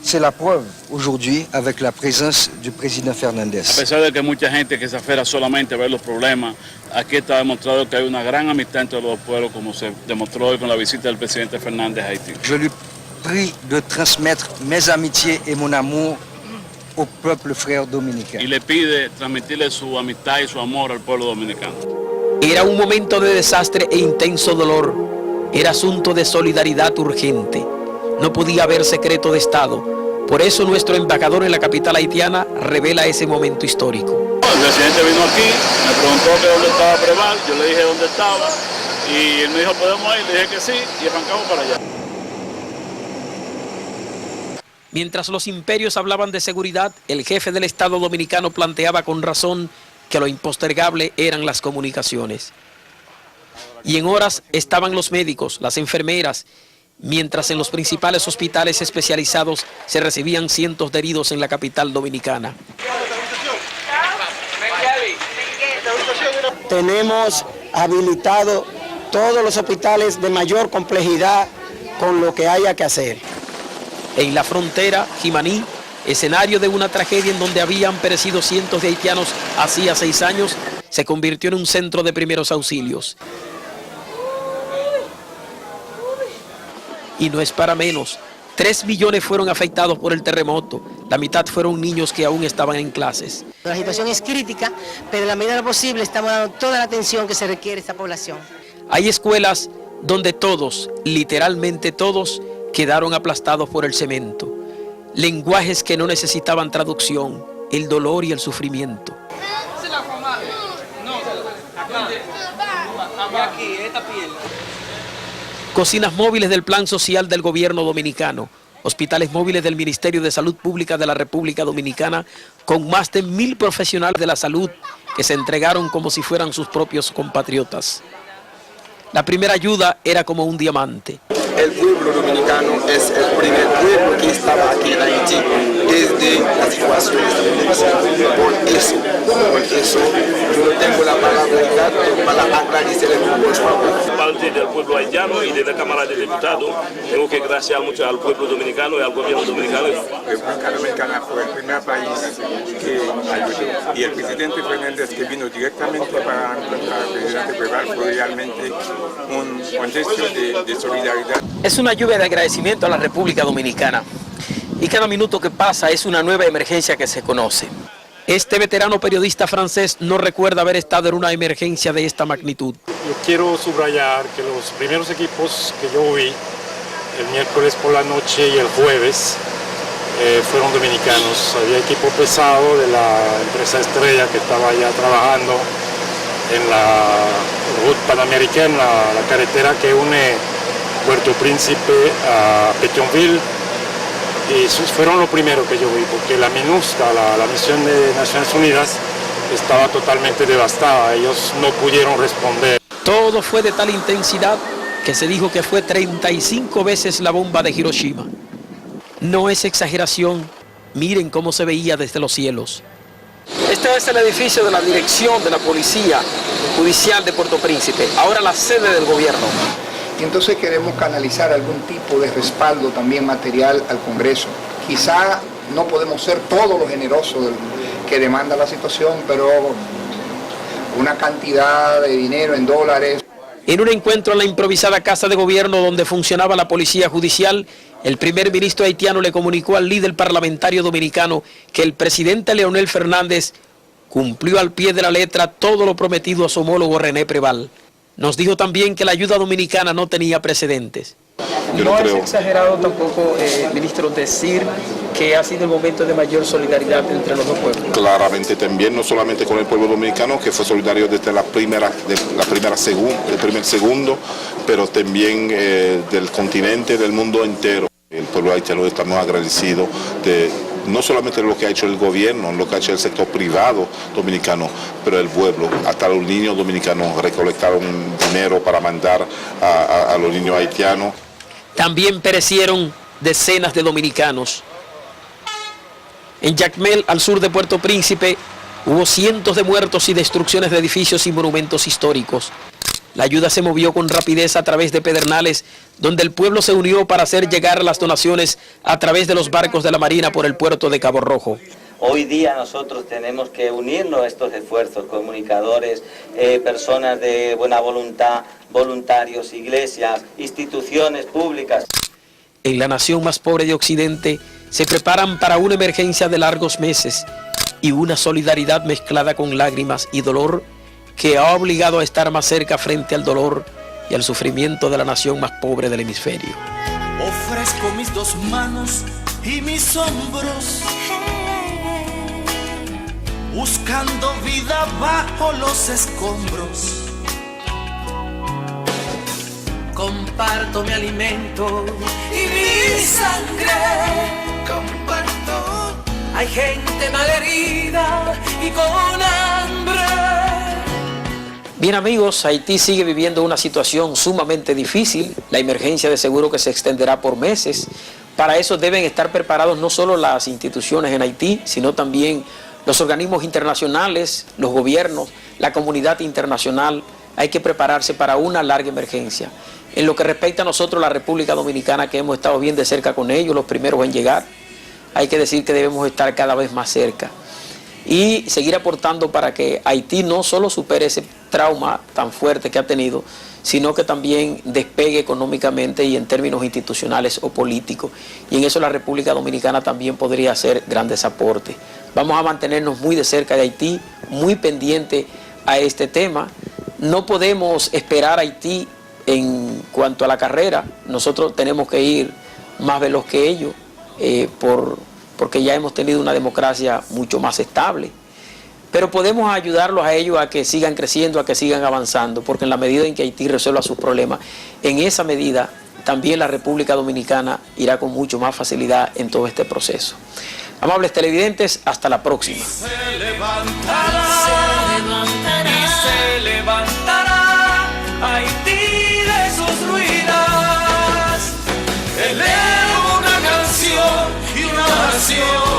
C'est la preuve aujourd'hui avec la présence du président Fernández. A pesar de que mucha gente que se aferra solamente a ver los problemas, aquí está demostrado que hay una gran amistad entre los dos pueblos, como se demostró hoy con la visita del presidente Fernández a Haití. Je lui prie de transmettre mes amitiés et mon amour au peuple frère dominicain. Y le pide transmitirle su amistad y su amor al pueblo dominicano. Era un momento de desastre e intenso dolor. Era asunto de solidaridad urgente. No podía haber secreto de Estado. Por eso nuestro embajador en la capital haitiana revela ese momento histórico. El presidente vino aquí, me preguntó que dónde estaba Preval, yo le dije dónde estaba y él me dijo podemos ir, le dije que sí y arrancamos para allá. Mientras los imperios hablaban de seguridad, el jefe del Estado dominicano planteaba con razón que lo impostergable eran las comunicaciones. Y en horas estaban los médicos, las enfermeras, mientras en los principales hospitales especializados se recibían cientos de heridos en la capital dominicana. Tenemos habilitado todos los hospitales de mayor complejidad con lo que haya que hacer. En la frontera, Jimaní, escenario de una tragedia en donde habían perecido cientos de haitianos hacía 6 años, se convirtió en un centro de primeros auxilios. Y no es para menos, 3 millones fueron afectados por el terremoto, la mitad fueron niños que aún estaban en clases. La situación es crítica, pero en la medida de lo posible estamos dando toda la atención que se requiere a esta población. Hay escuelas donde todos, literalmente todos, quedaron aplastados por el cemento. Lenguajes que no necesitaban traducción, el dolor y el sufrimiento. Cocinas móviles del Plan Social del Gobierno Dominicano, hospitales móviles del Ministerio de Salud Pública de la República Dominicana, con más de 1000 profesionales de la salud que se entregaron como si fueran sus propios compatriotas. La primera ayuda era como un diamante. El pueblo dominicano es el primer pueblo que estaba aquí en Haití desde la situación estadounidense. Por eso yo no tengo la palabra exacta para agradecer al pueblo. Parte del pueblo haitiano y de la Cámara de Diputados, tengo que agradecer mucho al pueblo dominicano y al gobierno dominicano. La República Dominicana fue el primer país que ayudó y el presidente Fernández, que vino directamente para encontrar al presidente Preval, fue realmente un gesto de solidaridad. Es una lluvia de agradecimiento a la República Dominicana y cada minuto que pasa es una nueva emergencia que se conoce. Este veterano periodista francés no recuerda haber estado en una emergencia de esta magnitud. Yo quiero subrayar que los primeros equipos que yo vi el miércoles por la noche y el jueves fueron dominicanos. Había equipo pesado de la empresa Estrella que estaba ya trabajando en la ruta panamericana, la carretera que une Puerto Príncipe a Pétionville, y esos fueron los primeros que yo vi, porque la MINUSTAH, la misión de Naciones Unidas, estaba totalmente devastada, ellos no pudieron responder. Todo fue de tal intensidad que se dijo que fue 35 veces la bomba de Hiroshima. No es exageración, miren cómo se veía desde los cielos. Este es el edificio de la dirección de la Policía Judicial de Puerto Príncipe, ahora la sede del gobierno. Y entonces queremos canalizar algún tipo de respaldo también material al Congreso. Quizá no podemos ser todos los generosos que demanda la situación, pero una cantidad de dinero en dólares. En un encuentro en la improvisada Casa de Gobierno donde funcionaba la Policía Judicial, el primer ministro haitiano le comunicó al líder parlamentario dominicano que el presidente Leonel Fernández cumplió al pie de la letra todo lo prometido a su homólogo René Preval. Nos dijo también que la ayuda dominicana no tenía precedentes. No es exagerado tampoco, ministro, decir que ha sido el momento de mayor solidaridad entre los dos pueblos. Claramente también, no solamente con el pueblo dominicano, que fue solidario desde el primer segundo, pero también del continente, del mundo entero. El pueblo haitiano está muy agradecido de no solamente lo que ha hecho el gobierno, lo que ha hecho el sector privado dominicano, pero el pueblo, hasta los niños dominicanos recolectaron dinero para mandar a los niños haitianos. También perecieron decenas de dominicanos. En Jacmel, al sur de Puerto Príncipe, hubo cientos de muertos y destrucciones de edificios y monumentos históricos. La ayuda se movió con rapidez a través de Pedernales, donde el pueblo se unió para hacer llegar las donaciones a través de los barcos de la Marina por el puerto de Cabo Rojo. Hoy día nosotros tenemos que unirnos a estos esfuerzos, comunicadores, personas de buena voluntad, voluntarios, iglesias, instituciones públicas. En la nación más pobre de Occidente se preparan para una emergencia de largos meses y una solidaridad mezclada con lágrimas y dolor que ha obligado a estar más cerca frente al dolor y al sufrimiento de la nación más pobre del hemisferio. Ofrezco mis dos manos y mis hombros, buscando vida bajo los escombros. Comparto mi alimento y mi sangre. Comparto. Hay gente malherida y con hambre. Bien amigos, Haití sigue viviendo una situación sumamente difícil, la emergencia de seguro que se extenderá por meses. Para eso deben estar preparados no solo las instituciones en Haití, sino también los organismos internacionales, los gobiernos, la comunidad internacional. Hay que prepararse para una larga emergencia. En lo que respecta a nosotros, la República Dominicana, que hemos estado bien de cerca con ellos, los primeros en llegar, hay que decir que debemos estar cada vez más cerca y seguir aportando para que Haití no solo supere ese trauma tan fuerte que ha tenido, sino que también despegue económicamente y en términos institucionales o políticos. Y en eso la República Dominicana también podría hacer grandes aportes. Vamos a mantenernos muy de cerca de Haití, muy pendiente a este tema. No podemos esperar a Haití en cuanto a la carrera. Nosotros tenemos que ir más veloz que ellos, porque ya hemos tenido una democracia mucho más estable. Pero podemos ayudarlos a ellos a que sigan creciendo, a que sigan avanzando, porque en la medida en que Haití resuelva sus problemas, en esa medida también la República Dominicana irá con mucho más facilidad en todo este proceso. Amables televidentes, hasta la próxima. Se levantará Haití de sus ruinas. Eleva una canción y una nación.